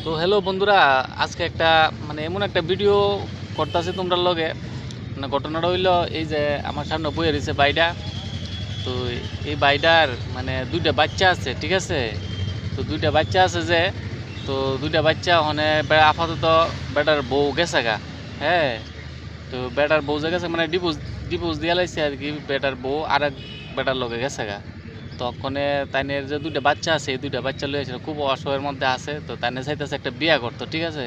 তো হ্যালো বন্ধুরা, আজকে একটা মানে এমন একটা ভিডিও করতেছি তোমরা লগে। মানে ঘটনাটা হইলো এই যে আমার সামনে বইয়ে রয়েছে বাইডা। তো এই বাইডার মানে দুইটা বাচ্চা আছে, ঠিক আছে। তো দুইটা বাচ্চা আছে যে, তো দুইটা বাচ্চা মানে আপাতত বেটার বউ গেছে গা। হ্যাঁ, তো বেটার বউ যে গেছে মানে ডিভোর্স ডিভোর্স দিয়ে লাইছে আর কি। বেটার বউ আর এক বেটার লগে গেছে গা। তখনে তাইনের যে দুইটা বাচ্চা আছে এই দুইটা বাচ্চা লইয়া খুব অসহায়ের মধ্যে আছে। তো তাইনে চাইতেছে একটা বিয়া করতো, ঠিক আছে।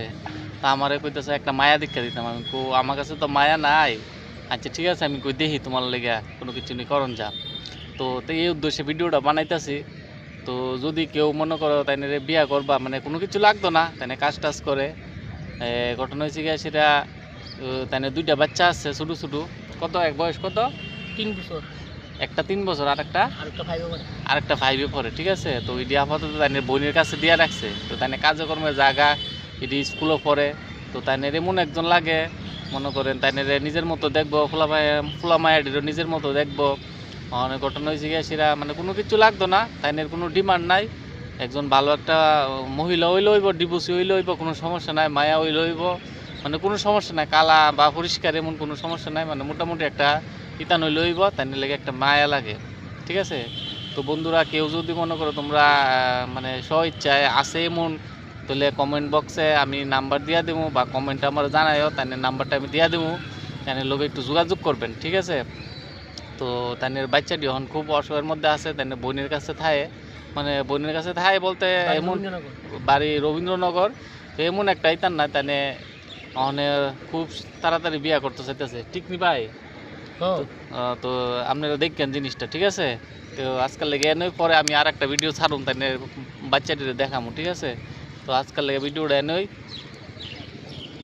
তা আমারে কইতেছে একটা মায়া দীক্ষা দিতাম। আমি কো আমার কাছে তো মায়া নাই। আচ্ছা ঠিক আছে, আমি কই দেখি তোমার লেগে কোনো কিছু নি করণ যা। তো এই উদ্দেশ্যে ভিডিওটা বানাইতেছি। তো যদি কেউ মনে করো তাইনে বিয়া করবা, মানে কোনো কিছু লাগতো না, তাইনে কাজ টাজ করে। ঘটনা হয়েছে গিয়ে সেটা, তাইনে দুইটা বাচ্চা আছে ছোটো ছোটো। কত এক বয়স কত? 3 বছর। একটা 3 বছর আর একটা আরেকটা 5 পড়ে। আরেকটা 5-এ পড়ে, ঠিক আছে। তো এটি আপাতত তাইনের বোনের কাছে দিয়া রাখছে। তো তাইনে কাজকর্মের জায়গা, এটি স্কুলও পড়ে। তো তাইনের এমন একজন লাগে, মনে করেন তাইনের নিজের মতো দেখবো, ফুলা মায়াটিরও নিজের মতো দেখবো। অনেক ঘটনা হয়েছে গিয়ে সেটা মানে কোনো কিছু লাগতো না, তাইনের কোনো ডিমান্ড নাই। একজন ভালো একটা মহিলা হইলে হইব, ডিভোর্সি হইলে হইব, কোনো সমস্যা নাই। মায়া হইলে হইব, মানে কোনো সমস্যা নাই। কালা বা পরিষ্কার এমন কোনো সমস্যা নাই। মানে মোটামুটি একটা ইতান হইলে হইব, তাইনের লেগে একটা মায়া লাগে, ঠিক আছে। তো বন্ধুরা, কেউ যদি মনে করো তোমরা মানে স্ব ইচ্ছায় আছে এমন, তাহলে কমেন্ট বক্সে আমি নাম্বার দিয়া দেবো, বা কমেন্টে আমার জানাইও, তাই নাম্বারটা আমি দিয়া দেবো। তাই লোক একটু যোগাযোগ করবেন, ঠিক আছে। তো তাইনের বাচ্চাটি এখন খুব অসহায়ের মধ্যে আছে। তাই বোনের কাছে থায়, মানে বোনের কাছে থায় বলতে এমন বাড়ি রবীন্দ্রনগর। তো এমন একটা ইতান না, তাই অনে খুব তাড়াতাড়ি বিয়া করতে চাইতেছে, ঠিক নি ভাই? তো আপনারা দেখবেন জিনিসটা, ঠিক আছে। তো আজকাল লেগে এনে পরে আমি আর একটা ভিডিও ছাড়ুন, তাই বাচ্চাটিরে দেখামো, ঠিক আছে। তো আজকাল লেগে ভিডিওটা এনেই